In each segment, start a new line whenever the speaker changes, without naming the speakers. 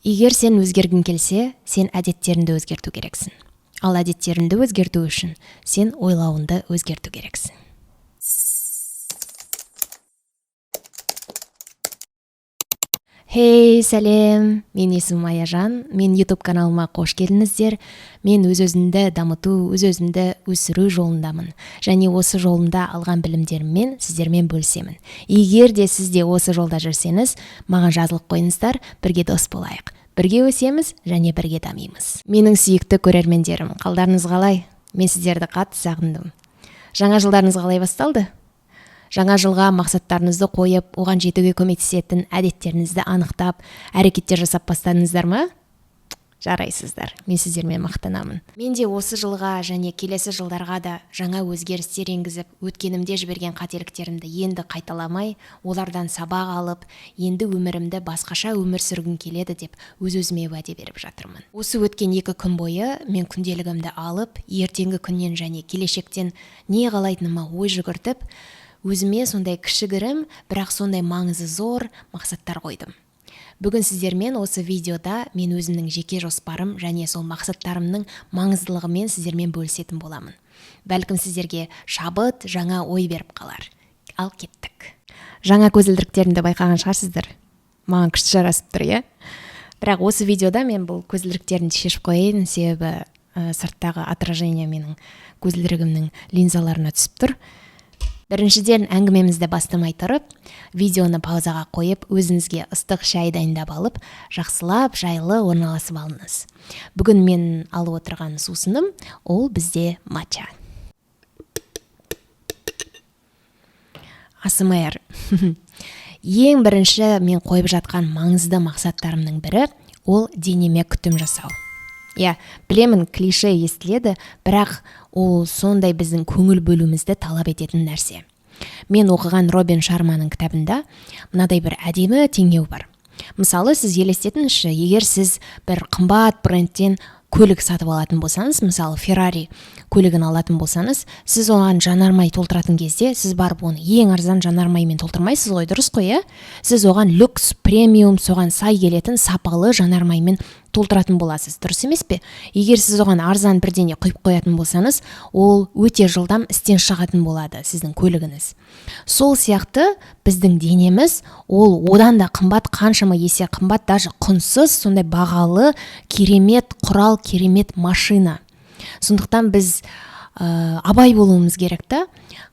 Егер сен өзгергің келсе, сен әдеттеріңді өзгерту керексің. Ал әдеттеріңді өзгерту үшін сен ойлауыңды өзгерту керексің. Хей, сәлем! Мен есімім Аяжан. Мен YouTube каналыма қош келдіңіздер. Мен өз-өзімді дамыту, өз-өзімді өсіру жолындамын. Және осы жолымда алған білімдеріммен сіздермен бөлісемін. Егер де сіз де осы жолда жүрсеңіз, маған жазылып қойыңыздар, бірге дос болайық. Бірге өсеміз және бірге дамимыз. Менің сүйікті көрермендерім, қалдарыңыз қалай? Мен сіздерді қатты сағындым. Жаңа жылдарыңыз қалай басталды? Жаңа жылға мақсаттарыңызды қойып, оған жетуге көмектесетін әдеттеріңізді анықтап, әрекеттер жасап бастадыңыздар ма? Жарайсыздар. Мен сіздермен мақтанамын. Мен де осы жылға және келесі жылдарға да жаңа өзгерістер енгізіп, өткенімде жіберген қателіктерімді енді қайталамай, олардан сабақ алып, енді өмірімді басқаша өмір сүргім келеді деп өз-өзіме уәде беріп жатырмын. Осы өткен 2 күн бойы мен күнделігімді алып, ертеңгі күннен және келешектен не қалайтыныма ой жүгіртіп, өзіме сондай кішігірім, бірақ сондай маңызы зор мақсаттар қойдым. Бүгін сіздермен осы видеода мен өзімнің жеке жоспарым және сол мақсаттарымның маңыздылығымен сіздермен бөлісетін боламын. Бәлкім сіздерге шабыт, жаңа ой беріп қалар. Ал кеттік. Жаңа көзілдіріктерімді байқаған шығарсыздар. Маған күшті жарасып тұр, иә? Бірақ осы видеода мен бұл көзілдіріктерімді шешіп қояйын, себебі сырттағы отражение менің көзілдірігімнің линзаларына түсіп тұр. Біріншіден әңгімемізді бастамай тұрып, видеоны паузаға қойып, өзіңізге ыстық шай дайындап алып, жақсылап, жайлы орналасып алыңыз. Бүгін мен алып отырған сусыным, ол бізде матча. АСМР. Ең бірінші мен қойып жатқан маңызды мақсаттарымның бірі, ол денеме күтім жасау. Білемін, клише естіледі, бірақ ол сондай біздің көңіл бөлуімізді талап ететін нәрсе. Мен оқыған Робин Шарманың кітабында мынадай бір әдемі теңеу бар. Мысалы, сіз елестетіңізші, егер сіз бір қымбат брендтен көлік сатып алатын болсаңыз, мысалы Феррари көлігін алатын болсаңыз, сіз оған жанармай толтыратын кезде, сіз барып оны ең арзан жанармаймен толтырмайсыз ғой, дұрыс қой, сіз оған люкс, премиум, соған сай келетін сапалы жанармаймен толтыратын боласыз, дұрыс емес пе? Егер сіз оған арзан бірдеңе құйып қоятын болсаңыз, ол өте жылдам істен шығатын болады, сіздің көлігіңіз. Сол сияқты біздің денеміз, ол одан да қымбат, қаншама есе қымбат, даже құнсыз, сондай бағалы, керемет құрал, керемет машина. Сондықтан біз абай болуымыз керек та,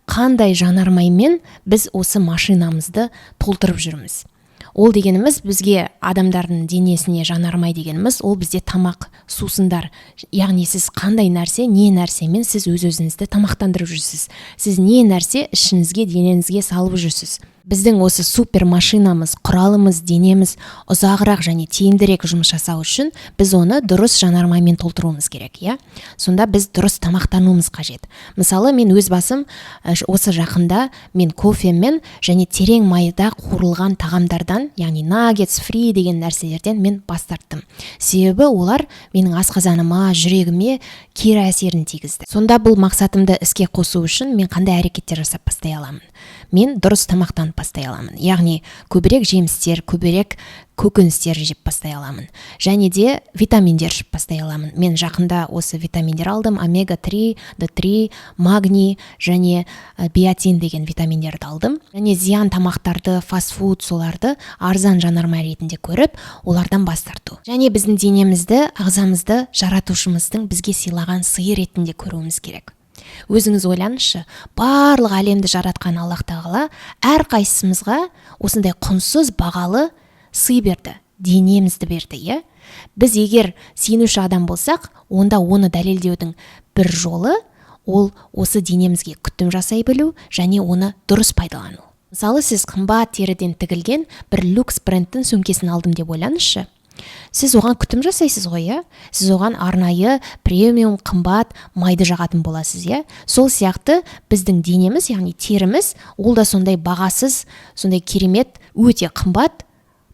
қандай жанармаймен біз осы машинамызды толтырып жүрміз. Ол дегеніміз бізге адамдардың денесіне жанармай дегеніміз, ол бізде тамақ, сусындар. Яғни сіз қандай нәрсе, не нәрсемен сіз өз-өзіңізді тамақтандырып жүрсіз. Сіз не нәрсе ішіңізге, денеңізге салып жүрсіз. Біздің осы супер машинамыз, құралымыз, денеміз ұзағырақ және тиімдірек жұмыс жасау үшін біз оны дұрыс жанармаймен толтыруымыз керек, Сонда біз дұрыс тамақтануымыз қажет. Мысалы, мен өз басым осы жақында мен кофемен және терең майда қуырылған тағамдардан, яғни наггетс, фри деген нәрселерден мен бас тарттым. Себебі олар менің асқазаныма, жүрегіме кері әсерін тигізді. Сонда бұл мақсатымды іске қосу үшін мен қандай әрекеттер жасап бастай аламын? Мен дұрыс тамақтанып бастай аламын. Яғни көбірек жемістер, көбірек көкөністер жеп бастай аламын. Және де витаминдер жеп бастай аламын. Мен жақында осы витаминдер алдым, омега-3, D3, магний және биотин деген витаминдерді алдым. Және зиян тамақтарды, фастфуд соларды арзан жанармай ретінде көріп, олардан бас тарту. Және біздің денемізді, ағзамызды жаратушымыздың бізге сыйлаған сый ретінде көруіміз керек. Өзіңіз ойлаңызшы, барлық әлемді жаратқан Аллах тағала әр қайсымызға осындай құнсыз бағалы сый берді, денемізді берді, Біз егер сенуші адам болсақ, онда оны дәлелдеудің бір жолы ол осы денемізге күтім жасай білу және оны дұрыс пайдалану. Мысалы, сіз қымбат теріден тігілген бір люкс брендтің сөмкесін алдым деп ойлаңызшы. Сіз оған күтім жасайсыз ғой, Сіз оған арнайы, премиум, қымбат майды жағатын боласыз, Сол сияқты біздің денеміз, яғни теріміз, ол да сондай бағасыз, сондай керемет, өте қымбат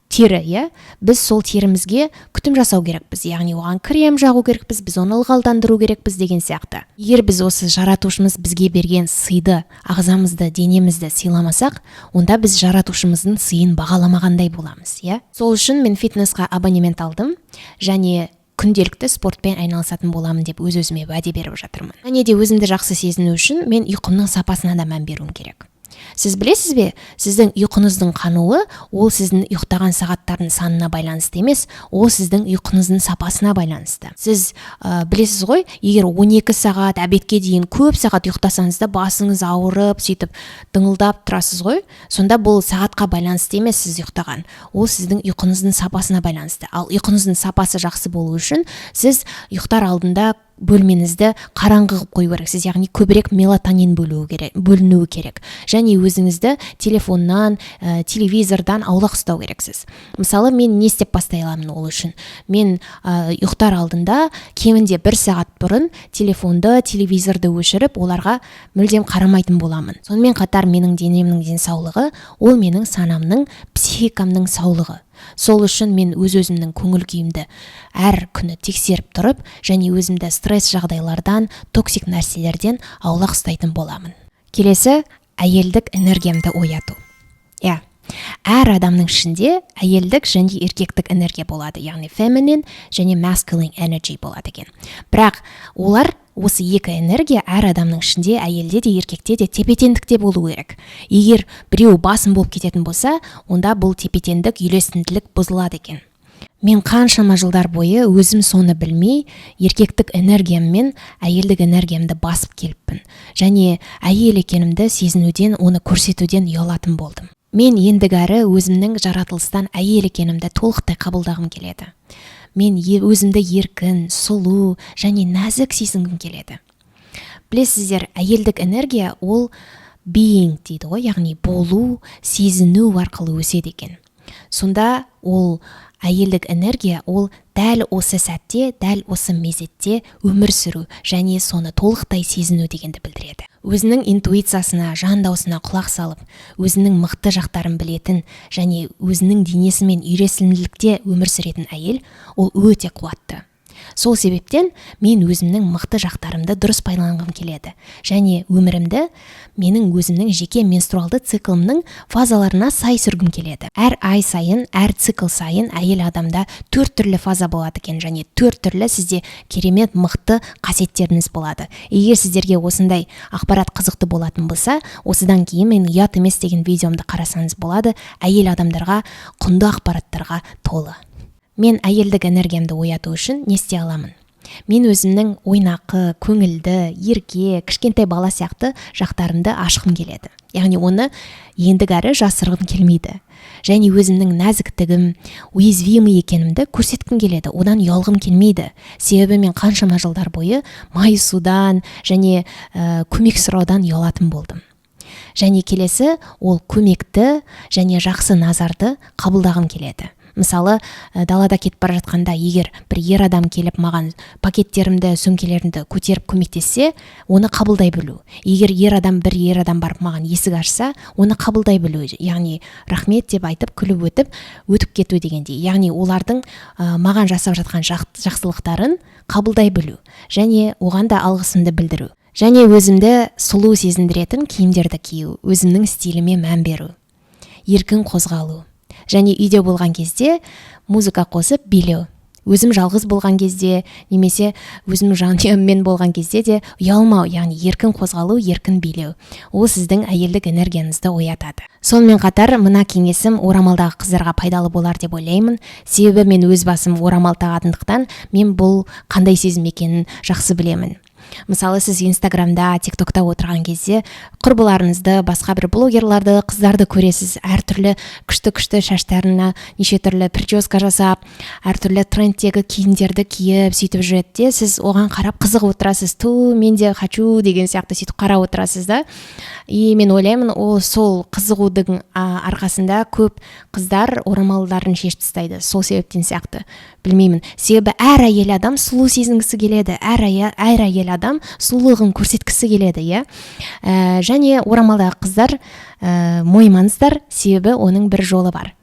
тері, иә, біз сол терімізге күтім жасау керекпіз, яғни оған крем жағу керекпіз, біз оны ылғалдандыру керекпіз деген сияқты. Егер біз осы жаратушымыз бізге берген сыйды, ағзамызды, денемізді сыйламасақ, онда біз жаратушымыздың сыйын бағаламағандай боламыз, иә. Сол үшін мен фитнесқа абонемент алдым, және күнделікті спортпен айналысатын боламын деп өз-өзіме уәде беріп жатырмын. Және де өзімді жақсы сезіну үшін мен ұйқымның сапасына да мән беруім керек. Сіз білесіз бе, сіздің ұйқыңыздың қануы ол сіздің ұйықтаған сағаттардың санына байланысты емес, ол сіздің ұйқыңыздың сапасына байланысты. Сіз білесіз ғой, егер 12 сағат обедке дейін көп сағат ұйықтасаңыз да басыңыз ауырып, сөйтіп дыңылдап тұрасыз ғой, сонда бұл сағатқа байланысты емес сіз ұйықтаған. Ол сіздің ұйқыңыздың сапасына байланысты. Ал ұйқыңыздың сапасы жақсы болу үшін сіз ұйықтар алдында бөлмеңізді қараңғы қылып қою керексіз, яғни көбірек мелатонин бөлінуі керек. Және өзіңізді телефоннан, телевизордан аулақ ұстау керексіз. Мысалы, мен не істеп бастай аламын ол үшін? Мен ұйықтар алдында кемінде 1 сағат бұрын телефонды, телевизорды өшіріп, оларға мүлдем қарамайтын боламын. Сонымен қатар менің денемнің денсаулығы, ол менің санамның, психикамның саулығы. Сол үшін мен өз-өзімнің көңіл күйімді әр күні тексеріп тұрып, және өзімді стресс жағдайлардан, токсик нәрселерден аулақ ұстайтын боламын. Келесі, әйелдік энергиямды ояту. Иә, әр адамның ішінде әйелдік және еркектік энергия болады, яғни feminine және masculine energy болады екен. Бірақ олар осы екі энергия әр адамның ішінде, әйелде де еркекте де тепе-теңдікте болу керек. Егер біреу басым болып кететін болса, онда бұл тепе-теңдік, үйлесімділік бұзылады екен. Мен қаншама жылдар бойы өзім соны білмей, еркектік энергияммен әйелдік энергиямды басып келіппін. Және әйел екенімді сезінуден, оны көрсетуден ұялатын болдым. Мен ендігәрі өзімнің жаратылыстан әйел екенімді толықтай қабылдағым келеді. Мен өзімді еркін, сұлу және нәзік сезінгім келеді. Білесіздер, әйелдік энергия ол being дейді ғой, яғни болу, сезіну арқылы өседі екен. Сонда ол әйелдік энергия ол дәл осы сәтте, дәл осы мезетте өмір сүру және соны толықтай сезіну дегенді білдіреді. Өзінің интуициясына, жан даусына құлақ салып, өзінің мықты жақтарын білетін және өзінің денесімен үйлесімділікте өмір сүретін әйел ол өте қуатты. Сол себептен мен өзімнің мықты жақтарымды дұрыс пайдаланғым келеді. Және өмірімді менің өзімнің жеке менструалды циклымның фазаларына сай сүргім келеді. Әр ай сайын, әр цикл сайын әйел адамда 4 түрлі фаза болады екен, және 4 түрлі сізде керемет мықты қасиеттеріңіз болады. Егер сіздерге осындай ақпарат қызықты болатын болса, осыдан кейін мен ұят емес деген видеомды қарасаңыз болады, әйел адамдарға құнды ақпараттарға толы. Мен әйелдік энергиямды ояту үшін не істей аламын? Мен өзімнің ойнақы, көңілді, ерке, кішкентай бала сияқты жақтарымды ашқым келеді. Яғни оны ендігәрі жасырғым келмейді. Және өзімнің нәзіктігім, уязвимый екенімді көрсеткім келеді. Одан ұялғым келмейді. Себебі мен қаншама жылдар бойы майысудан және көмек сұраудан ұялатын болдым. Және келесі, ол көмекті және жақсы назарды қабылдағым келеді. Мысалы, далада кетіп бара жатқанда, егер бір ер адам келіп маған пакеттерімді, сөмкелерімді көтеріп көмектессе, оны қабылдай білу. Егер ер адам барып маған есік ашса, оны қабылдай білу. Яғни рахмет деп айтып, күліп өтіп кету дегендей. Яғни олардың маған жасап жатқан жақсылықтарын қабылдай білу және оған да алғысымды білдіру. Және өзімді сұлу сезіндіретін киімдерді кию, өзімнің стиліме мән беру, еркін қозғалу. Және үйде болған кезде музыка қосып билеу. Өзім жалғыз болған кезде, немесе өзім жанұяммен болған кезде де ұялмау, яғни еркін қозғалу, еркін билеу. Ол сіздің әйелдік энергияңызды оятады. Сонымен қатар, мына кеңесім орамалдағы қыздарға пайдалы болар деп ойлаймын. Себебі мен өз басым орамал тағатындықтан, мен бұл қандай сезім екенін жақсы білемін. Мысалы, сіз Инстаграмда, ТикТокта отырған кезде құрбыларыңызды, басқа бір блогерларды, қыздарды көресіз, әртүрлі күшті шаштарына неше түрлі прическа жасап, әртүрлі трендтегі киімдерді киіп, сөйтіп жүреді. Сіз оған қарап қызығып отырасыз. Мен де хочу деген сияқты сөйтіп қарап отырасыз да. И мен ойлаймын, ол сол қызығудың арқасында көп қыздар орамалдарын шешіп тастайды. Сол себептен сияқты. Білмеймін. Себебі әр әйел адам сұлу сезінгісі келеді. Әр әйел адам сұлулығын көрсеткісі келеді, иә. Және орамалдағы қыздар мойымаңыздар, себебі оның бір жолы бар.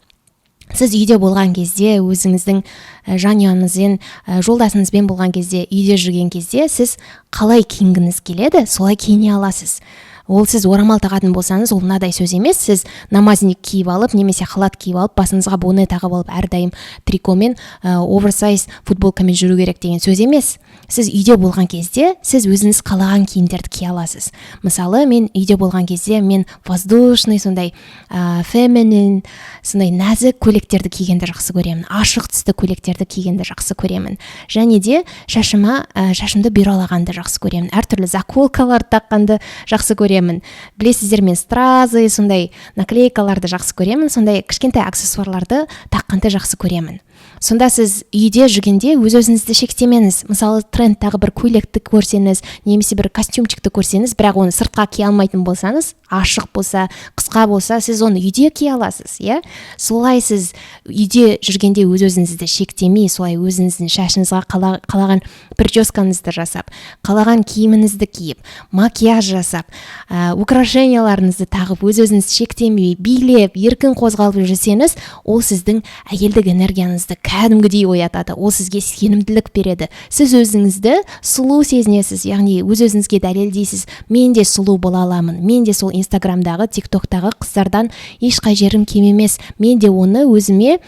сіз үйде болған кезде, өзіңіздің жанұяңызбен, жолдасыңызбен болған кезде, үйде жүрген кезде сіз қалай киінгіңіз келеді, солай киіне аласыз. Ол сіз орамал тағатын болсаңыз, ол мынадай сөз емес. Сіз намазник киіп алып, немесе халат киіп алып, басыңызға боне тағып алып, әрдайым трикомен, оверсайз футболкамен жүру керек деген сөз емес. Сіз үйде болған кезде, сіз өзіңіз қалаған киімдерді кие аласыз. Мысалы, мен үйде болған кезде, мен воздушный, сондай феминин, сондай нәзік көйлектерді кигенді жақсы көремін. Ашық түсті көйлектерді кигенді жақсы көремін. Және де шашымды бюралағанды жақсы көремін. Әртүрлі заколкаларды таққанды жақсы көремін. Білесіздер, мен стразы, сондай наклейкаларды жақсы көремін. Сондай кішкентай аксессуарларды таққанды жақсы көремін. Сонда сіз үйде жүргенде өз-өзіңізді шектемеңіз. Мысалы, трендтағы бір көйлекті көрсеңіз, немесе бір костюмчикті көрсеңіз, бірақ оны сыртқа кие алмайтын болсаңыз, ашық болса, қысқа болса, сіз оны үйде кие аласыз, иә? Солай сіз үйде жүргенде өз-өзіңізді шектемей, солай өзіңіздің шашыңызға қалаған прическаңызды жасап, қалаған киіміңізді киіп, макияж жасап, украшенияларыңызды тағып, өз-өзіңізді шектемей, билеп, еркін қозғалып жүрсеңіз, ол сіздің әйелдік энергияңызды кәдімгідей оятады. Ол сізге сенімділік береді. Сіз өзіңізді сұлу сезінесіз, яғни өз-өзіңізге дәлелдейсіз. Мен де сұлу бола аламын. Мен де сол Инстаграмдағы, ТикТоктағы қыздардан ешқай жерім кем емес. Мен де оны өзіме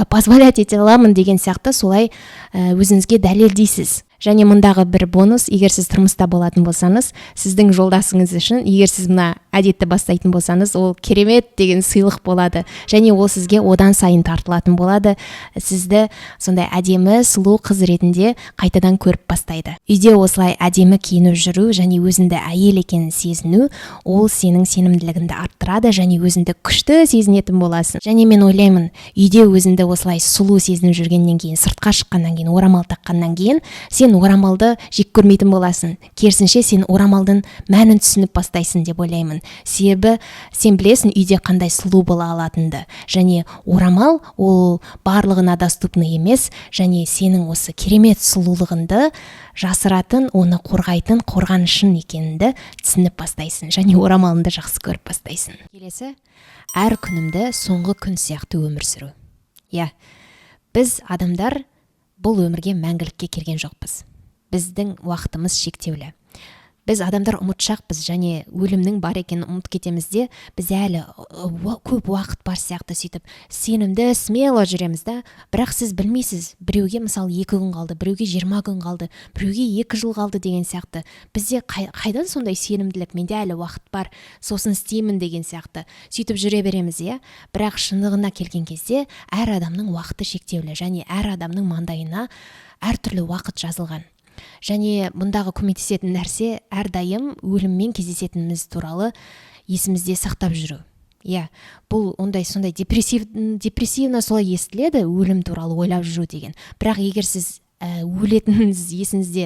позволять ете аламын деген сияқты солай өзіңізге дәлелдейсіз. Және мұндағы бір бонус, егер сіз тұрмыста болатын болсаңыз, сіздің жолдасыңыз үшін, егер сіз мына әдетті бастайтын болсаңыз, ол керемет деген сыйлық болады. Және ол сізге одан сайын тартылатын болады. Сізді сондай әдемі, сұлу қыз ретінде қайтадан көріп бастайды. Үйде осылай әдемі киініп жүру және өзіңді әйел екенін сезіну, ол сенің сенімділігіңді арттырады және өзіңді күшті сезінетін боласың. Және мен ойлаймын, үйде өзіңді осылай сұлу сезініп жүргеннен кейін, сыртқа шыққаннан кейін, орамал таққаннан кейін, сен орамалды жек көрмейтін боласың. Керісінше сен орамалдың мәнін түсініп бастайсың деп ойлаймын. Себебі сен білесің үйде қандай сұлу бола алатынды. Және орамал ол барлығына доступны емес, және сенің осы керемет сұлулығыңды жасыратын, оны қорғайтын қорғанышың екеніңді түсініп бастайсың. Және орамалыңды жақсы көріп бастайсың. Келесі, әр күнімді соңғы күн сияқты өмір сүру. Иә, біз адамдар бұл өмірге мәңгілікке келген жоқпыз. Біздің уақытымыз шектеулі. Біз адамдар ұмытшақпыз және өлімнің бар екенін ұмытып кетеміз де, біз әлі көп уақыт бар сияқты сөйтіп сенімді, смело жүреміз да, бірақ сіз білмейсіз, біреуге мысалы 2 күн қалды, біреуге 20 күн қалды, біреуге 2 жыл қалды деген сияқты. Бізде қайдан сондай сенімділік, менде әлі уақыт бар, сосын істеймін деген сияқты. Сөйтіп жүре береміз, иә. Бірақ шындығына келген кезде әр адамның уақыты шектеулі және әр адамның маңдайына әртүрлі уақыт жазылған. Және мұндағы көмектесетін нәрсе әрдайым өліммен кездесетініміз туралы есімізде сақтап жүру. Иә, бұл сондай депрессивно солай естіледі, өлім туралы ойлап жүру деген. Бірақ егер сіз өлетініңіз есіңізде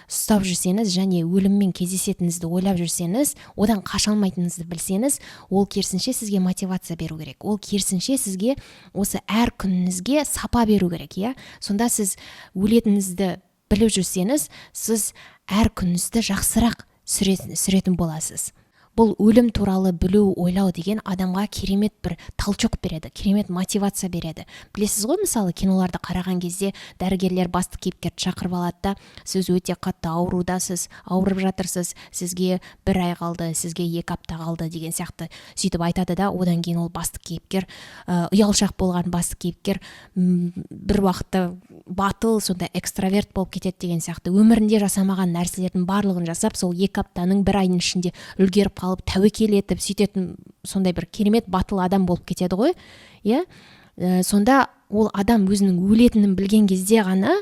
ұстап жүрсеңіз және өліммен кездесетініңізді ойлап жүрсеңіз, одан қаша алмайтыныңызды білсеңіз, ол керісінше сізге мотивация беру керек. Ол керісінше сізге осы әр күніңізге сапа беру керек, иә. Сонда сіз өлетініңізді біліп жүрсеңіз, сіз әр күніңізді жақсырақ сүретін боласыз. Бұл өлім туралы білу, ойлау деген адамға керемет бір толчок береді, керемет мотивация береді. Білесіз ғой, мысалы, киноларды қараған кезде дәрігерлер басты кейіпкерді шақырып алады да, сіз өте қатты аурудасыз, ауырып жатырсыз, сізге 1 ай қалды, сізге 2 апта қалды деген сияқты сөйтіп айтады да, одан кейін ол басты кейіпкер, ұялшақ болған басты кейіпкер бір уақытта батыл, сонда экстраверт болып кетеді деген сияқты. Өмірінде жасамаған нәрселердің барлығын жасап, сол 2 аптаның 1 айының ішінде үлгеріп қалып, тәуекел етіп сөйтетін сондай бір керемет батыл адам болып кетеді ғой, иә. Сонда ол адам өзінің өлетінін білген кезде ғана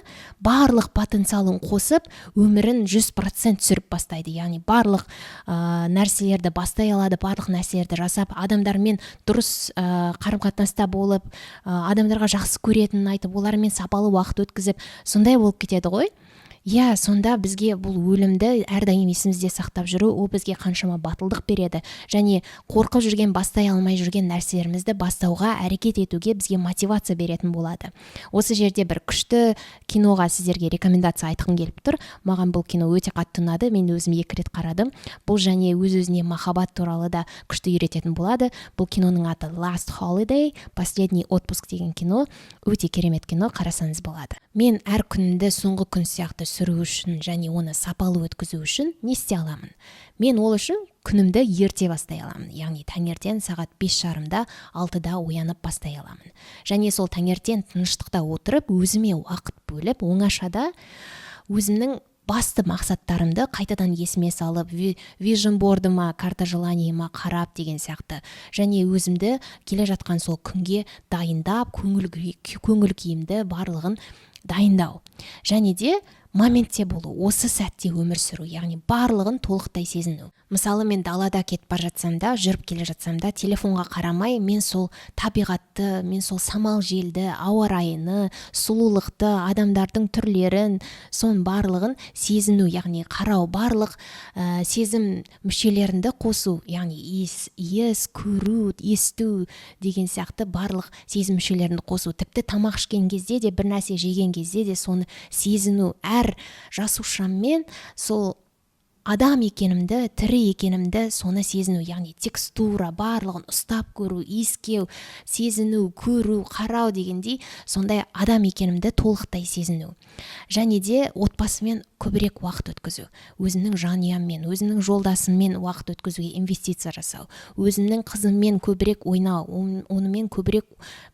барлық потенциалын қосып, өмірін 100% сүріп бастайды. Яғни барлық нәрселерді бастай алады, барлық нәрселерді жасап, адамдармен дұрыс қарым-қатынаста болып, адамдарға жақсы көретінін айтып, олармен сапалы уақыт өткізіп, сондай болып кетеді ғой. Сонда бізге бұл өлімді әрдайым есімізде сақтап жүру, ол бізге қаншама батылдық береді, және қорқып жүрген, бастай алмай жүрген нәрселерімізді бастауға, әрекет етуге бізге мотивация беретін болады. Осы жерде бір күшті киноға сіздерге рекомендация айтқым келіп тұр. Маған бұл кино өте қатты ұнады, мен өзім 2 рет қарадым. Бұл және өз-өзіне махаббат туралы да күшті үйрететін болады. Бұл киноның аты Last Holiday, последний отпуск деген кино. Өте керемет кино, қарасаңыз болады. Мен әр күнімді соңғы күн сияқты сүру үшін және оны сапалы өткізу үшін не істей аламын? Мен ол үшін күнімді ерте бастай аламын. Яғни таңертең сағат 5:30-да, 6-да оянып бастай аламын. Және сол таңертең тыныштықта отырып, өзіме уақыт бөліп, оңашада өзімнің басты мақсаттарымды қайтадан есіме салып, вижн бордыма, карта желаниема қарап деген сияқты. Және өзімді келе жатқан сол күнге дайындап, көңіл күйімді барлығын дайындау. Және де моментте болу, осы сәтте өмір сүру, яғни барлығын толықтай сезіну. Мысалы, мен далада кетіп бара жатсам да, жүріп келе жатсам да, телефонға қарамай, мен сол табиғатты, мен сол самал желді, ауа райыны, сұлулықты, адамдардың түрлерін, сон барлығын сезіну, яғни қарау, барлық сезім мүшелерінді қосу, яғни ес, көру, есту деген сияқты барлық сезім мүшелерінді қосу. Тіпті тамақ ішкен кезде де, бір нәрсе жеген кезде де соны сезіну. Әр жасушаммен сол адам екенімді, тірі екенімді соны сезіну, яғни текстура, барлығын ұстап көру, иіскеу, сезіну, көру, қарау дегендей, сондай адам екенімді толықтай сезіну. Және де отбасымен көбірек уақыт өткізу, өзімнің жанұяммен, өзімнің жолдасыммен уақыт өткізуге инвестиция жасау, өзімнің қызыммен көбірек ойнау, онымен көбірек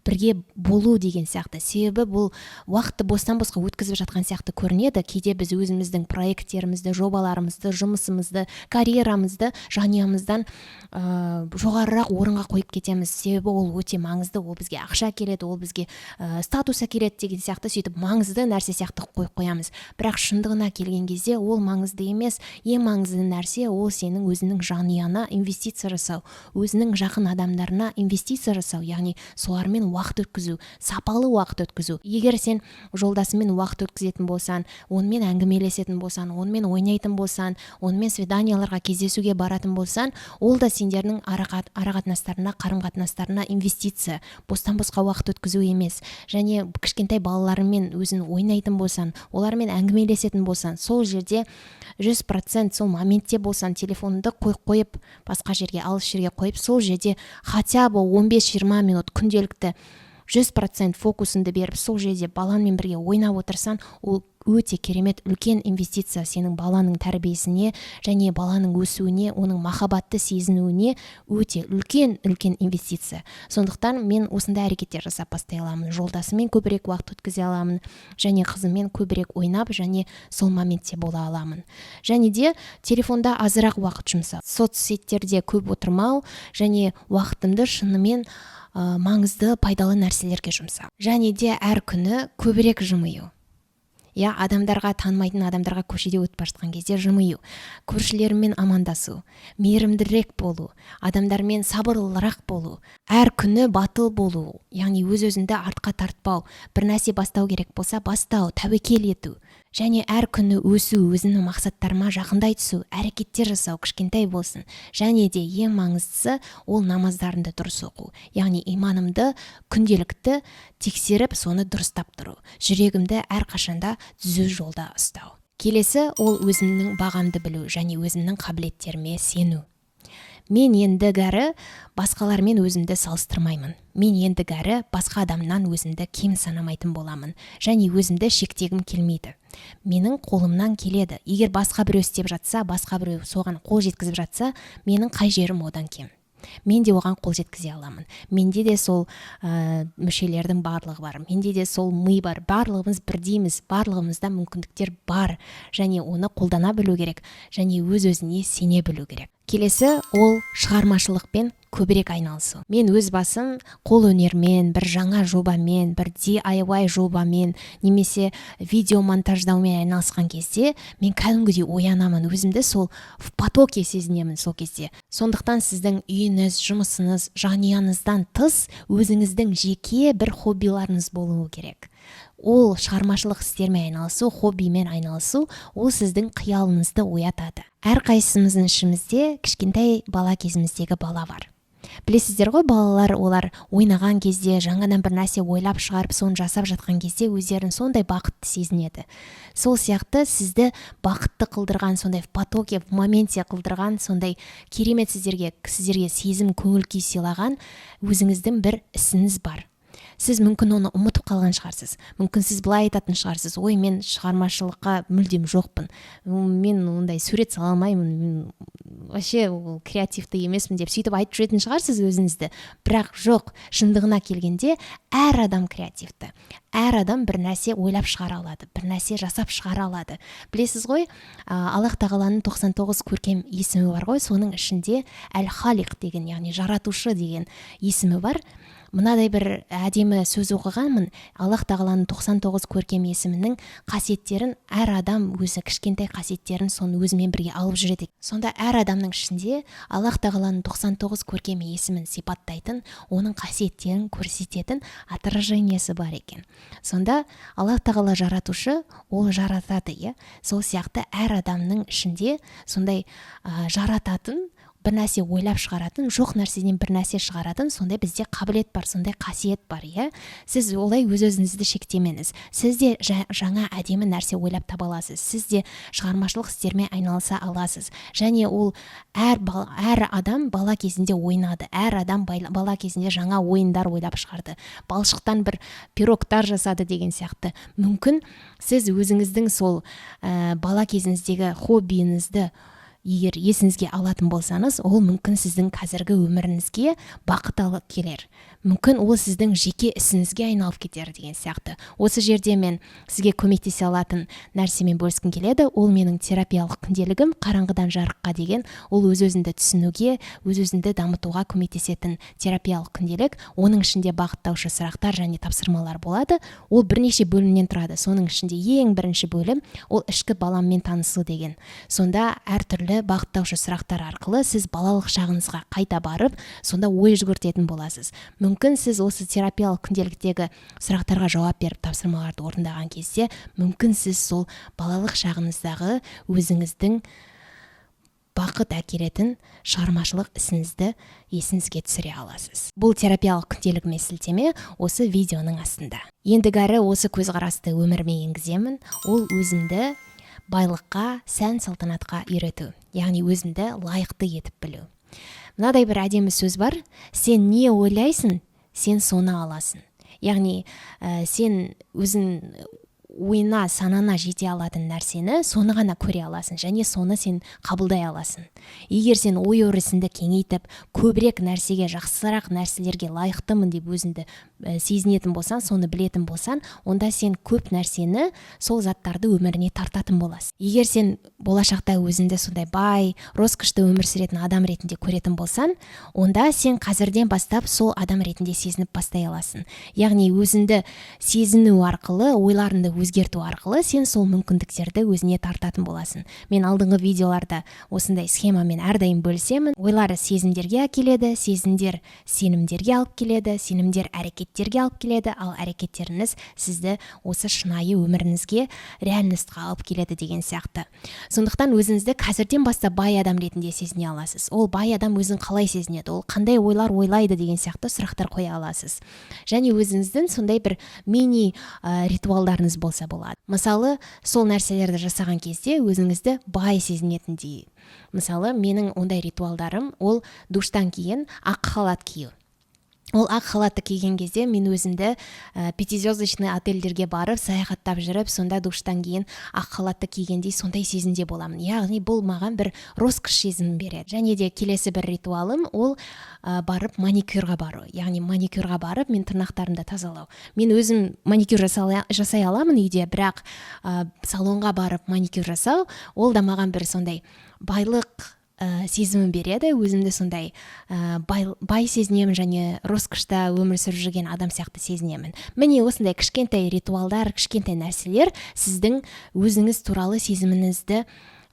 бірге болу деген сияқты. Себебі бұл уақытты бостан босқа өткізіп жатқан сияқты көрінеді. Кейде біз өзіміздің проекттерімізді, жобаларымызды, жұмысымызды, карьерамызды жанұямыздан жоғарырақ орынға қойып кетеміз. Себебі ол өте маңызды, ол бізге ақша келеді, ол бізге статус әкеледі деген сияқты, сөйтіп маңызды нәрсе сияқты қойып қоямыз. Бірақ шындығына келген кезде ол маңызды емес. Ең маңызды нәрсе ол сенің өзінің жанұяна инвестиция жасау, өзінің жақын адамдарына инвестиция жасау, яғни солармен уақыт өткізу, сапалы уақыт өткізу. Егер сен жолдасыңмен уақыт өткізетін болсаң, онымен әңгімелесетін болсаң, онымен ойнайтын болсаң, онымен свиданияларға, кездесуге баратын болсаң, ол да сендердің арақатынастарына, қарым-қатынастарына инвестиция, бостан босқа уақыт өткізу емес. Және кішкентай балаларыңмен өзің ойнайтын болсаң, олармен әңгімелесетін болсаң, сол жерде 100% сол моментте болсаң, телефонды қойып, басқа жерге, алыс жерге қойып, сол жерде хотя бы 15-20 минут күнделікті 100% фокусыңды беріп, сол жерде балаңмен бірге ойнап отырсаң, ол өте керемет үлкен инвестиция сенің баланың тәрбиесіне және баланың өсуіне, оның махаббатты сезінуіне өте үлкен инвестиция. Сондықтан мен осындай әрекеттер жасап бастай аламын. Жолдасыммен көбірек уақыт өткізе аламын, және қызыммен көбірек ойнап, және сол моментте бола аламын. Және де телефонда азырақ уақыт жұмсау, соцсеттерде көп отырмау, және уақытымды шынымен маңызды, пайдалы нәрселерге жұмсау. Және де әр күні көбірек жымию. Адамдарға, танымайтын адамдарға көшеде өтіп бара жатқан кезде жымию, көршілермен амандасу, мейірімдірек болу, адамдармен сабырлырақ болу, әр күні батыл болу, яғни өз-өзіңді артқа тартпау, бір нәрсе бастау керек болса бастау, тәуекел ету, және әр күні өсу, өзінің мақсаттарыма жақындай түсу, әрекеттер жасау, кішкентай болсын. Және де ең маңыздысы ол намаздарымды дұрыс оқу, яғни иманымды күнделікті тексеріп, соны дұрыстап тұру, жүрегімді әрқашанда түзу жолда ұстау. Келесі ол өзімнің бағамды білу және өзімнің қабілеттеріме сену. Мен ендігәрі басқалармен өзімді салыстырмаймын. Мен ендігәрі басқа адамнан өзімді кем санамайтын боламын, және өзімді шектегім келмейді. Менің қолымнан келеді. Егер басқа біреу істеп жатса, басқа біреу соған қол жеткізіп жатса, менің қай жерім одан кем? Мен де оған қол жеткізе аламын. Менде де сол мүшелердің барлығы бар. Менде де сол ми бар. Барлығымыз бірдейміз. Барлығымызда мүмкіндіктер бар. Және оны қолдана білу керек. Және өз-өзіне сене білу керек. Келесі ол шығармашылықпен көбірек айналысу. Мен өз басым қол өнермен, бір жаңа жобамен, бір DIY жобамен, немесе видео монтаждаумен айналысқан кезде, мен кәдімгідей оянамын, өзімді сол в потоке сезінемін сол кезде. Сондықтан сіздің үйіңіз, жұмысыңыз, жанұяныздан тыс өзіңіздің жеке бір хоббиларыңыз болуы керек. ол шығармашылық істермен айналысу, хоббимен айналысу, ол сіздің қиялыңызды оятады. Әрқайсымыздың ішімізде кішкентай бала кезіміздегі бала бар. Білесіздер ғой, балалар олар ойнаған кезде, жаңадан бір нәрсе ойлап шығарып, соны жасап жатқан кезде өздерін сондай бақытты сезінеді. Сол сияқты сізді бақытты қылдырған, сондай в потоке, в моменте қылдырған, сондай керемет сіздерге сезім, көңіл күй сыйлаған өзіңіздің бір ісіңіз бар. Сіз мүмкін оны ұмытып қалған шығарсыз. Мүмкін сіз былай айтатын шығарсыз: ой, мен шығармашылыққа мүлдем жоқпын. Мен ондай сурет сала алмаймын. Вообще креативті емеспін деп сөйтіп айтып жүретін шығарсыз өзіңізді. Бірақ жоқ, шындығына келгенде әр адам креативті. Әр адам бір нәрсе ойлап шығара алады, бір нәрсе жасап шығара алады. Білесіз ғой, Аллах тағаланың 99 көркем есімі бар ғой, соның ішінде Әл-Халиқ деген, яғни жаратушы деген есімі бар. Мынадай бір әдемі сөз оқығанмын: Аллах тағаланың 99 көркем есімінің қасиеттерін әр адам өзі кішкентай қасиеттерін соны өзімен бірге алып жүреді. Сонда әр адамның ішінде Аллах тағаланың 99 көркем есімін сипаттайтын, оның қасиеттерін көрсететін отражениесі бар екен. Сонда Аллах тағала жаратушы, ол жаратады, сол сияқты әр адамның ішінде сондай жарататын, бір нәрсе ойлап шығаратын, жоқ нәрседен бір нәрсе шығаратын сондай бізде қабілет бар, сондай қасиет бар. Сіз олай өз-өзіңізді шектемеңіз. Сіз де жаңа әдемі нәрсе ойлап таба аласыз. Сіз де шығармашылық істермен айналыса аласыз. Және ол әр адам бала кезінде ойнады. Әр адам бала кезінде жаңа ойындар ойлап шығарды. Балшықтан бір пирогтар жасады деген сияқты. Мүмкін сіз өзіңіздің сол бала кезіңіздегі хоббиіңізді егер есіңізге алатын болсаңыз, ол мүмкін сіздің қазіргі өміріңізге бақыт алып келер. Мүмкін ол сіздің жеке ісіңізге айналып кетер деген сияқты. Осы жерде мен сізге көмектесе алатын нәрсемен бөліскім келеді. Ол менің терапиялық күнделігім, қараңғыдан жарыққа деген. Ол өз-өзіңді түсінуге, өз-өзіңді дамытуға көмектесетін терапиялық күнделік. Оның ішінде бағыттаушы сұрақтар және тапсырмалар болады. Ол бірнеше бөлімнен тұрады. Соның ішінде ең бірінші бөлім ол ішкі баламмен танысу деген. Сонда әртүрлі бағыттаушы сұрақтар арқылы сіз балалық шағыңызға қайта барып, сонда ой жүгіртетін боласыз. Мүмкін сіз осы терапиялық күнделіктегі сұрақтарға жауап беріп тапсырмаларды орындаған кезде, мүмкін сіз сол балалық шағыңыздағы өзіңіздің бақыт әкелетін шығармашылық ісіңізді есіңізге түсіре аласыз. Бұл терапиялық күнделігіме сілтеме осы видеоның астында. Ендігәрі осы көзқарасты өміріме енгіземін. Ол өзімді байлыққа, сән салтанатқа үйрету, яғни өзімді лайықты етіп білу. Мынадай бір әдемі сөз бар: сен не ойлайсың, сен соны аласың. Яғни сен өзің ойына, санана жете алатын нәрсені соны ғана көре аласың, және соны сен қабылдай аласың. Егер сен ой өрісіңді кеңейтіп, көбірек нәрсеге, жақсырақ нәрселерге лайықтымын деп өзіңді сезінетін болсаң, соны білетін болсаң, онда сен көп нәрсені, сол заттарды өміріне тартатын боласың. Егер сен болашақта өзіңді сондай бай, роскошты өмір сүретін адам ретінде көретін болсаң, онда сен қазірден бастап сол адам ретінде сезініп бастай аласың. Яғни өзіңді сезіну арқылы, ойларыңды өзгерту арқылы сен сол мүмкіндіктерді өзіне тартатын боласың. Мен алдыңғы видеоларда осындай схемамен әрдайым бөлісемін. Ойлары сезімдерге әкеледі, сезімдер сенімдерге алып келеді, сенімдер әрекеттерге алып келеді, ал әрекеттеріңіз сізді осы шынайы өміріңізге, реальностьқа алып келеді деген сияқты. Сондықтан өзіңізді қазірден бастап бай адам ретінде сезіне аласыз. Ол бай адам өзін қалай сезінеді, ол қандай ойлар ойлайды деген сияқты сұрақтар қоя аласыз. Және өзіңіздің сондай бір мини ритуалдарыңыз болса болады. Мысалы, сол нәрселерді жасаған кезде өзіңізді бай сезінетіндей. Мысалы, менің ондай ритуалдарым ол душтан кейін ақ халат кию. Ол ақ халатты киген кезде мен өзімді пятизвездочный отельдерге барып, саяхаттап жүріп, сонда душтан кейін ақ халатты кигендей сондай сезімде боламын. Яғни бұл маған бір роскош сезімін береді. Және де келесі бір ритуалым ол барып маникюрға бару. Яғни маникюрға барып, мен тырнақтарымды тазалау. Мен өзім маникюр жасай аламын үйде, бірақ салонға барып маникюр жасау, ол да маған бір сондай байлық сезімін береді. Өзімді сондай бай сезінемін және роскошта өмір сүріп жүрген адам сияқты сезінемін. Міне осындай кішкентай ритуалдар, кішкентай нәрселер сіздің өзіңіз туралы сезіміңізді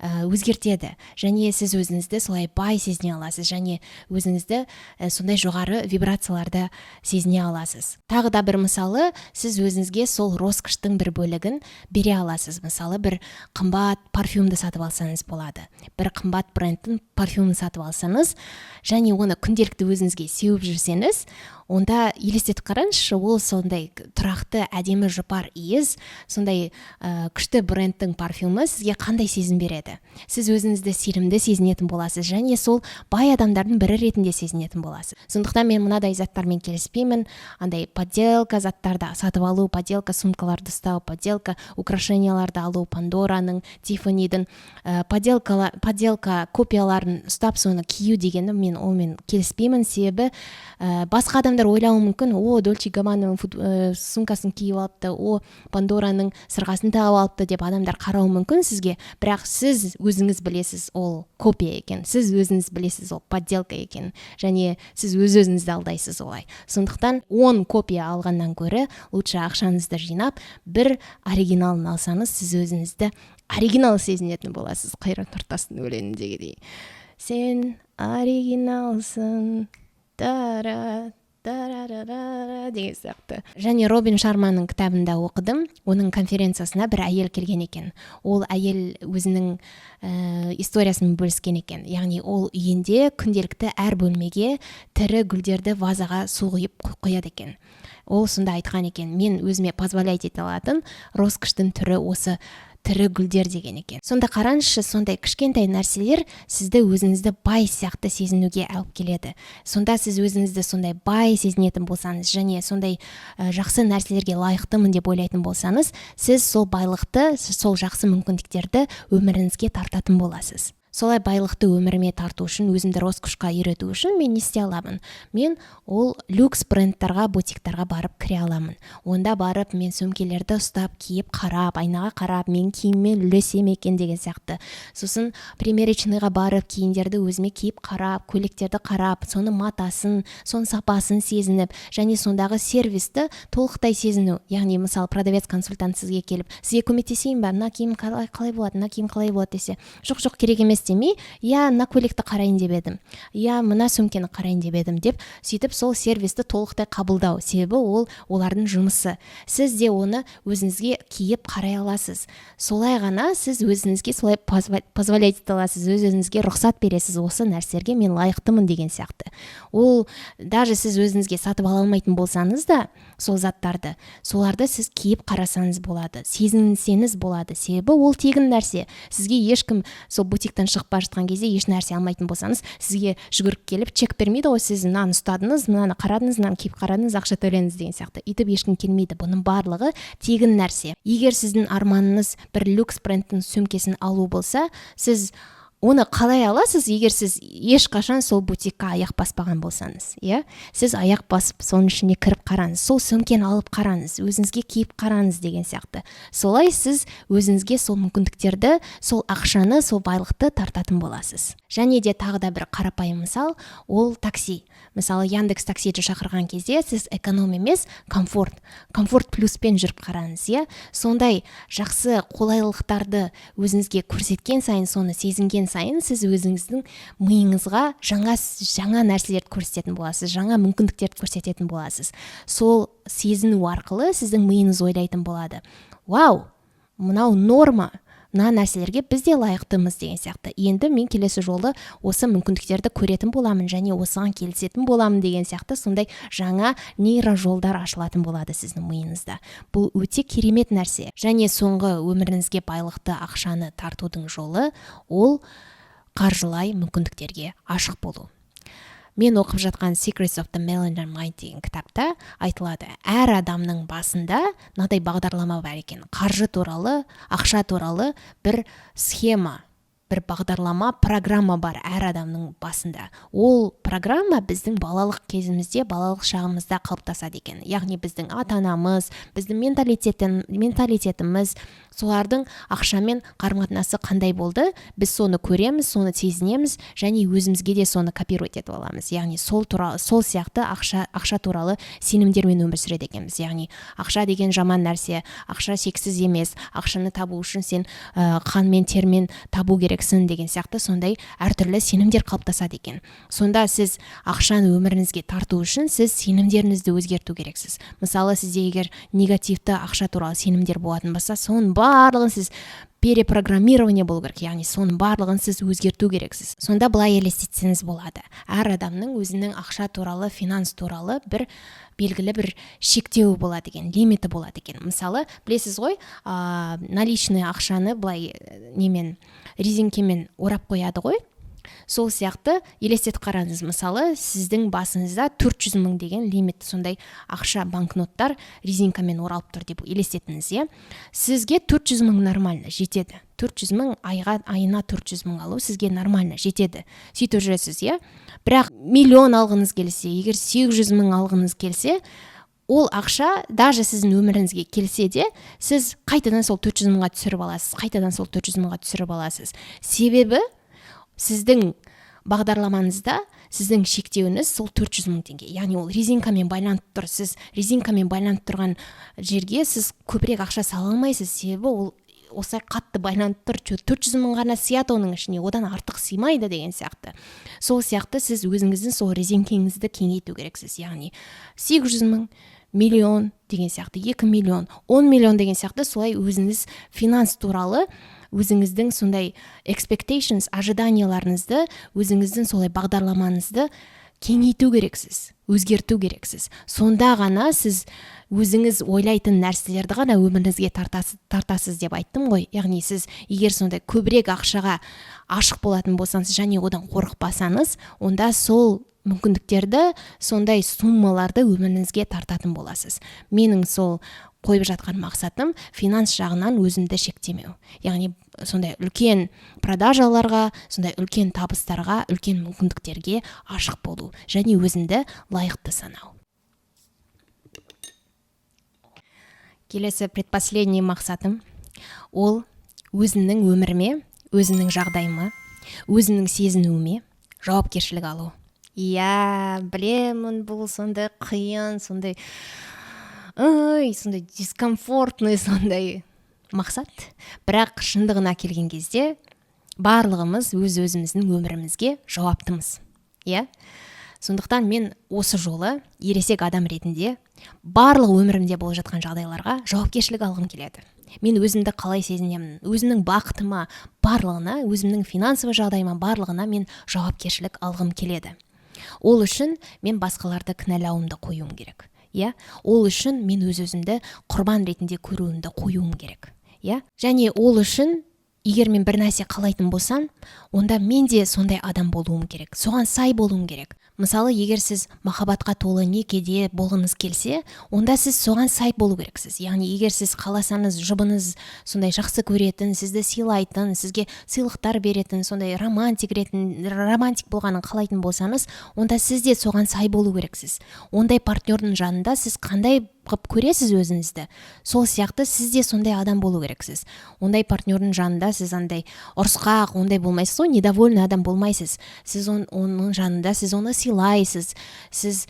өзгертеді, және сіз өзіңізді солай бай сезіне аласыз, және өзіңізді сондай жоғары вибрацияларда сезіне аласыз. Тағы да бір мысалы, сіз өзіңізге сол роскоштың бір бөлігін бере аласыз. Мысалы, бір қымбат парфюмді сатып алсаңыз болады. Бір қымбат брендтің парфюмін сатып алсаңыз, және оны күнделікті өзіңізге сеуіп жүрсеңіз, онда елестетіп қараңызшы, ол сондай тұрақты әдемі жұпар иіс, сондай күшті брендтің парфюмі сізге қандай сезім береді? Сіз өзіңізді сенімді сезінетін боласыз, және сол бай адамдардың бірі ретінде сезінетін боласыз. Сондықтан мен мынадай заттармен келіспеймін. Андай подделка заттарды сатып алу, подделка сумкаларды ұстау, подделка украшенияларды алу, Пандораның, Тиффанидің подделка копияларын ұстап соны кию дегені онымен келіспеймін. Себебі басқа адамдар ойлауы мүмкін, Дольче Габбананың сумкасын киіп алыпты, Пандораның сырғасын тағып алыпты деп адамдар қарауы мүмкін сізге, бірақ сіз өзіңіз білесіз ол копия екен, сіз өзіңіз білесіз ол подделка екен, және сіз өзіңізді алдайсыз олай. Сондықтан 10 копия алғаннан гөрі лучше ақшаңызды жинап, бір оригиналын алсаңыз, сіз өзіңізді оригинал сезінетін боласыз. Қайрат Нұртастың өлеңіндегідей. Сен оригиналсың, деген сияқты. Және Робин Шарманың кітабында оқыдым, оның конференциясына бір әйел келген екен. Ол әйел өзінің историясын бөліскен екен. Яғни ол үйінде күнделікті әр бөлмеге тірі гүлдерді вазаға су құйып қояды екен. Ол сонда айтқан екен, мен өзіме позволять ете алатын роскоштың түрі осы тірі гүлдер деген екен. Сонда қараңызшы, сондай кішкентай нәрселер сізді өзіңізді бай сияқты сезінуге алып келеді. Сонда сіз өзіңізді сондай бай сезінетін болсаңыз, және сондай жақсы нәрселерге лайықтымын деп ойлайтын болсаңыз, сіз сол байлықты, сол жақсы мүмкіндіктерді өміріңізге тартатын боласыз. Солай байлықты өміріме тарту үшін, өзімді роскошқа үйрету үшін мен не істей аламын? Мен ол люкс брендтарға, бутиктарға барып кіре аламын. Онда барып мен сөмкелерді ұстап, киіп, қарап, айнаға қарап, мен киіммен үлесем екен деген сияқты. Сосын примерочныйға барып, киімдерді өзіме киіп қарап, көйлектерді қарап, соны матасын, соның сапасын сезініп, және сондағы сервисті толықтай сезіну. Яғни, мысалы, продавец-консультант сізге келіп, сізге көмектесейін ба? Мына киім қалай болады, мына киім қалай болады десе, жоқ, керек емес демей, мына көйлекті қарайын деп едім, мына сөмкені қарайын деп едім деп, сөйтіп сол сервисті толықтай қабылдау. Себебі ол олардың жұмысы. Сіз де оны өзіңізге киіп қарай аласыз. Солай ғана сіз өзіңізге солай позволять ете аласыз, өзіңізге рұқсат бересіз, осы нәрселерге мен лайықтымын деген сияқты. Ол даже сіз өзіңізге сатып ала алмайтын болсаңыз да, сол заттарды, соларды сіз киіп қарасаңыз болады, сезінсеңіз болады. Себебі ол тегін нәрсе. Сізге ешкім сол бутиктен шығып бара жатқан кезде еш нәрсе алмайтын болсаңыз, сізге жүгіріп келіп чек бермейді ғой, сіз мынаны ұстадыңыз, мынаны қарадыңыз, мынаны киіп қарадыңыз, ақша төлеңіз деген сияқты. Өйтіп ешкім келмейді. Бұның барлығы тегін нәрсе. Егер сіздің арманыңыз бір люкс брендтің сөмкесін алу болса, сіз оны қалай аласыз, егер сіз ешқашан сол бутикқа аяқ баспаған болсаңыз, сіз аяқ басып, соның ішіне кіріп қараңыз, сол сөмкені алып қараңыз, өзіңізге киіп қараңыз деген сияқты. Солай сіз өзіңізге сол мүмкіндіктерді, сол ақшаны, сол байлықты тартатын боласыз. Және де тағы да бір қарапайым мысал, ол такси. Мысалы, Яндекс таксиді шақырған кезде сіз эконом емес, комфорт плюспен жүріп қараңыз, сондай жақсы қолайлылықтарды өзіңізге көрсеткен сайын, соны сезінген сайын, сіз өзіңіздің миыңызға жаңа нәрселерді көрсететін боласыз, жаңа мүмкіндіктерді көрсететін боласыз. Сол сезіну арқылы сіздің миыңыз ойлайтын болады. Вау, мынау норма, мына нәрселерге біз де лайықтымыз деген сияқты. Енді мен келесі жолы осы мүмкіндіктерді көретін боламын, және осыған келісетін боламын деген сияқты сондай жаңа нейрожолдар ашылатын болады сіздің миыңызда. Бұл өте керемет нәрсе. Және соңғы өміріңізге байлықты, ақшаны тартудың жолы ол қаржылай мүмкіндіктерге ашық болу. Мен оқып жатқан Secrets of the Millionaire Mind деген кітапта айтылады, әр адамның басында мынадай бағдарлама бар екен. Қаржы туралы, ақша туралы бір схема бір бағдарлама, программа бар әр адамның басында. Ол программа біздің балалық кезімізде, балалық шағымызда қалыптасады екен. Яғни біздің ата-анамыз, біздің менталитетіміз, солардың ақшамен қарым-қатынасы қандай болды, біз соны көреміз, соны сезінеміз, және өзімізге де соны копировать етіп аламыз. Яғни сол сияқты ақша туралы сенімдермен өмір сүреді екенбіз. Яғни ақша деген жаман нәрсе, ақша шексіз емес, ақшаны табу үшін сен қан мен термен табу керексің деген сияқты сондай әртүрлі сенімдер қалыптасады екен. Сонда сіз ақшаны өміріңізге тарту үшін сіз сенімдеріңізді өзгерту керексіз. Мысалы, сізде егер негативті ақша туралы сенімдер болатын болса, соның барлығын сіз перепрограммирование болу керек, яғни соның барлығын сіз өзгерту керексіз. Сонда былай елестетсеңіз болады. Әр адамның өзінің ақша туралы, финанс туралы бір белгілі бір шектеуі болады екен, лимиті болады екен. Мысалы, білесіз ғой, наличный ақшаны былай резинкемен орап қояды ғой. Сол сияқты елестетіп қараңыз. Мысалы, сіздің басыңызда 400 000 деген лимит, сондай ақша, банкноттар резинкамен оралып тұр деп елестетіңіз, Сізге 400 000 нормально жетеді. 400 000 айына 400 000 алу сізге нормально жетеді. Сөйтіп жүресіз, Бірақ миллион алғыңыз келсе, егер 800 000 алғыңыз келсе, ол ақша даже сіздің өміріңізге келсе де, сіз қайтадан сол 400 000-ға түсіріп аласыз. Себебі сіздің бағдарламаңызда сіздің шектеуіңіз сол 400 000 теңге. Яғни ол резинкамен байланып тұр. Сіз резинкамен байланып тұрған жерге сіз көбірек ақша сала алмайсыз. Себебі ол осылай қатты байланып тұр. 400 000 ғана сияды оның ішіне, одан артық сыймайды деген сияқты. Сол сияқты сіз өзіңіздің сол резинкеңізді кеңейту керексіз. Яғни 800 000, миллион деген сияқты, 2 миллион, 10 миллион деген сияқты солай өзіңіз финанс туралы өзіңіздің сондай expectations, ожиданияларыңызды, өзіңіздің солай бағдарламаңызды кеңейту керексіз, өзгерту керексіз. Сонда ғана сіз өзіңіз ойлайтын нәрселерді ғана өміріңізге тартасыз деп айттым ғой. Яғни сіз егер сондай көбірек ақшаға ашық болатын болсаңыз және одан қорықпасаңыз, онда сол мүмкіндіктерді, сондай суммаларды өміріңізге тартатын боласыз. Менің сол қойып жатқан мақсатым финанс жағынан өзімді шектемеу. Яғни сондай үлкен продажаларға, сондай үлкен табыстарға, үлкен мүмкіндіктерге ашық болу және өзімді лайықты санау. Келесі предпоследний мақсатым ол өзімнің өміріме, өзімнің жағдайыма, өзімнің сезінуіме жауапкершілік алу. Білемін, бұл сондай қиын, сондай дискомфортный сондай мақсат. Бірақ шындығына келген кезде барлығымыз өзіміздің өмірімізге жауаптымыз. Сондықтан мен осы жолы ересек адам ретінде барлық өмірімде болып жатқан жағдайларға жауапкершілік алғым келеді. Мен өзімді қалай сезінемін, өзімнің бақытыма, барлығына, өзімнің финансовый жағдайыма барлығына мен жауапкершілік алғым келеді. Ол үшін мен басқаларды кінәлауымды қоюым керек. Ол үшін мен өзімді құрбан ретінде көруімді қоюым керек. Және ол үшін егер мен бір нәрсе қалайтын болсам, онда мен де сондай адам болуым керек. Соған сай болуым керек. Мысалы, егер сіз махаббатқа толы некеде болғыңыз келсе, онда сіз соған сай болу керексіз. Яғни егер сіз қаласаңыз, жұбыңыз сондай жақсы көретін, сізді сыйлайтын, сізге сыйлықтар беретін, сондай романтик болғанын қалайтын болсаңыз, онда сіз де соған сай болу керексіз. Ондай партнердің жанында сіз қандай қып көресіз өзіңізді, сол сияқты сіз де сондай адам болу керексіз. Ондай партнердің жанында сіз андай ұрысқақ, ондай болмайсыз ғой, недовольный адам болмайсыз. Сіз оның жанында сіз оны сыйлайсыз, сіз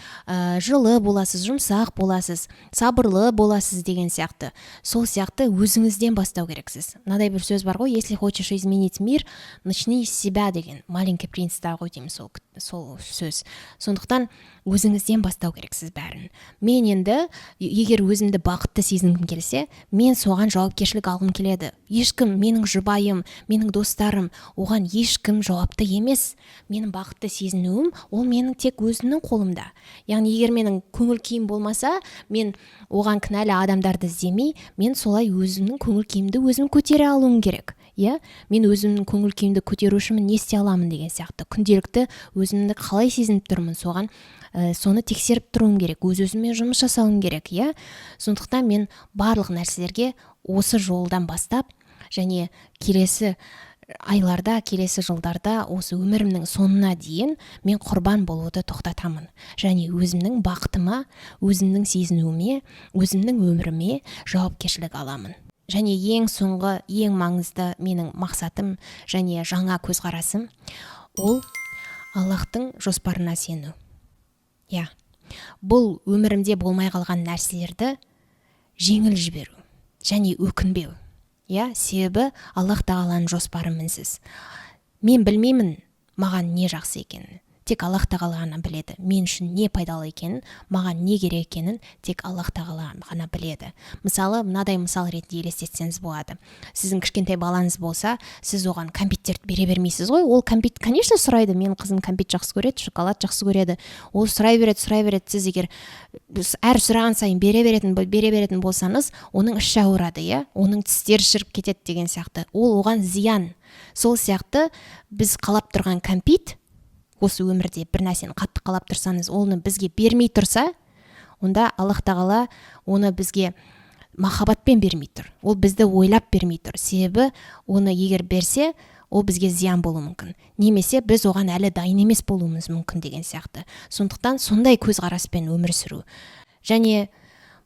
жылы боласыз, жұмсақ боласыз, сабырлы боласыз деген сияқты. Сол сияқты өзіңізден бастау керексіз. Мынадай бір сөз бар ғой, если хочешь изменить мир, начни с себя деген. Маленький принцтер ғой деймін сол сөз. Сондықтан өзіңізден бастау керексіз бәрін. Мен енді егер өзімді бақытты сезінгім келсе, мен соған жауапкершілік алғым келеді. Ешкім, менің жұбайым, менің достарым, оған ешкім жауапты емес. Менің бақытты сезінуім, ол менің тек өзімнің қолымда. Яғни егер менің көңіл күйім болмаса, мен оған кінәлі адамдарды іздемей, мен солай өзімнің көңіл күйімді өзім көтере алуым керек. Мен өзімнің көңіл күйімді көтеру үшін не істей аламын деген сияқты. Күнделікті өзімді қалай сезініп тұрмын, соған соны тексеріп тұруым керек, өз-өзіме жұмыс жасауым керек. Сондықтан мен барлық нәрселерге осы жолдан бастап және келесі айларда, келесі жылдарда, осы өмірімнің соңына дейін мен құрбан болуды тоқтатамын. Және өзімнің бақытыма, өзімнің сезінуіме, өзімнің өміріме жауапкершілік аламын. Және ең соңғы, ең маңызды менің мақсатым және жаңа көзқарасым ол Аллахтың жоспарына сену. Бұл өмірімде болмай қалған нәрселерді жеңіл жіберу және өкінбеу. Себебі Аллах тағаланың жоспары мінсіз. Мен білмеймін маған не жақсы екенін. Тек Аллах тағала ғана біледі. Мен үшін не пайдалы екенін, маған не керек екенін тек Аллах тағала ғана біледі. Мысалы, мынадай мысал ретінде елестетсеңіз болады. Сіздің кішкентай балаңыз болса, сіз оған кәмпиттерді бере бермейсіз ғой. Ол кәмпит, конечно, сұрайды. Менің қызым кәмпит жақсы көреді, шоколад жақсы көреді. Ол сұрай береді. Сіз егер әр сұраған сайын бере беретін болсаңыз, оның іші ауырады, оның тістері шіріп кетеді деген сияқты. Ол оған зиян. Сол сияқты біз қалап тұрған кәмпит, осы өмірде бір нәрсені қатты қалап тұрсаңыз, оны бізге бермей тұрса, онда Аллах тағала оны бізге махаббатпен бермей тұр. Ол бізді ойлап бермей тұр. Себебі оны егер берсе, ол бізге зиян болуы мүмкін. Немесе біз оған әлі дайын емес болуымыз мүмкін деген сияқты. Сондықтан сондай көзқараспен өмір сүру. Және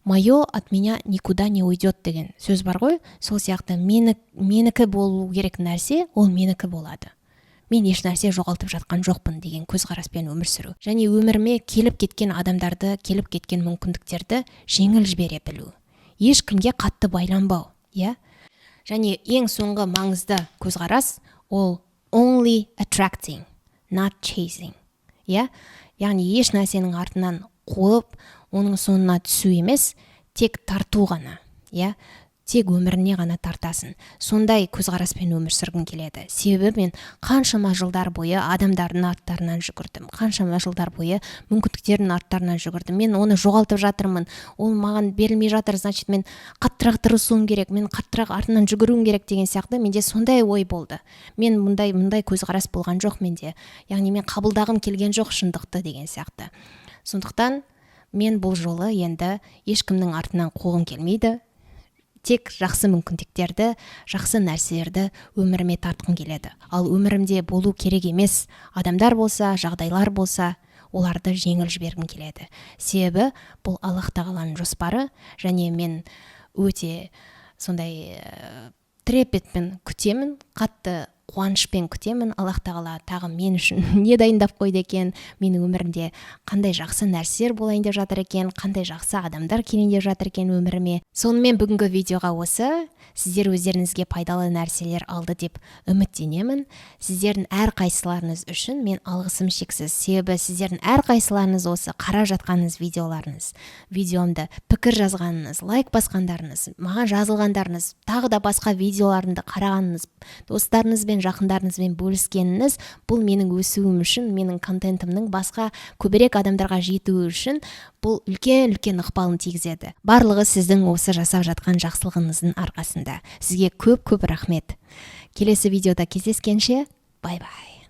«Моё от меня никуда не уйдет» деген сөз бар ғой. Сол сияқты менікі болу керек нәрсе, ол менікі болады. Мен еш нәрсе жоғалтып жатқан жоқпын деген көзқараспен өмір сүру. Және өміріме келіп кеткен адамдарды, келіп кеткен мүмкіндіктерді жеңіл жібере білу. Ешкімге қатты байланбау. Және ең соңғы маңызды көзқарас ол only attracting, not chasing. Яғни еш нәрсенің артынан қуып, оның соңына түсу емес, тек тарту ғана. Тек өміріне ғана тартасын. Сондай көзқараспен өмір сүргім келеді. Себебі мен қаншама жылдар бойы адамдардың арттарынан жүгірдім. Қаншама жылдар бойы мүмкіндіктердің арттарынан жүгірдім. Мен оны жоғалтып жатырмын. Ол маған берілмей жатыр, значит, мен қаттырақ тырысуым керек, мен қаттырақ артынан жүгіруім керек деген сияқты менде сондай ой болды. Мен мұндай көзқарас болған жоқ менде. Яғни мен қабылдағым келген жоқ шындықты деген сияқты. Сондықтан мен бұл жолы енді ешкімнің артынан қуғым келмейді. Тек жақсы мүмкіндіктерді, жақсы нәрселерді өміріме тартқым келеді. Ал өмірімде болу керек емес адамдар болса, жағдайлар болса, оларды жеңіл жібергім келеді. Себебі бұл Аллах тағаланың жоспары, және мен өте сондай трепетпен күтемін, қатты қуанышпен күтемін. Аллах тағала тағы мен үшін не дайындап қойды екен, менің өмірімде қандай жақсы нәрселер болайын деп жатыр екен, қандай жақсы адамдар келейін деп жатыр екен өміріме. Сонымен бүгінгі видеоға осы. Сіздер өздеріңізге пайдалы нәрселер алды деп үміттенемін. Сіздердің әрқайсыларыңыз үшін мен алғысым шексіз. Себебі сіздердің әрқайсыларыңыз осы қарап жатқаныңыз видеомды пікір жазғаныңыз, лайк басқандарыңыз, маған жазылғандарыңыз, тағы да басқа видеоларымды қарағаныңыз, достарыңызбен, жақындарыңызбен бөліскеніңіз, бұл менің өсуім үшін, менің контентімнің басқа көбірек адамдарға жетуі үшін бұл үлкен ықпалын тигізеді. Барлығы сіздің осы жасап жатқан жақсылығыңыздың арқасында. Сізге көп рахмет. Келесі видеода кездескенше, бай-бай.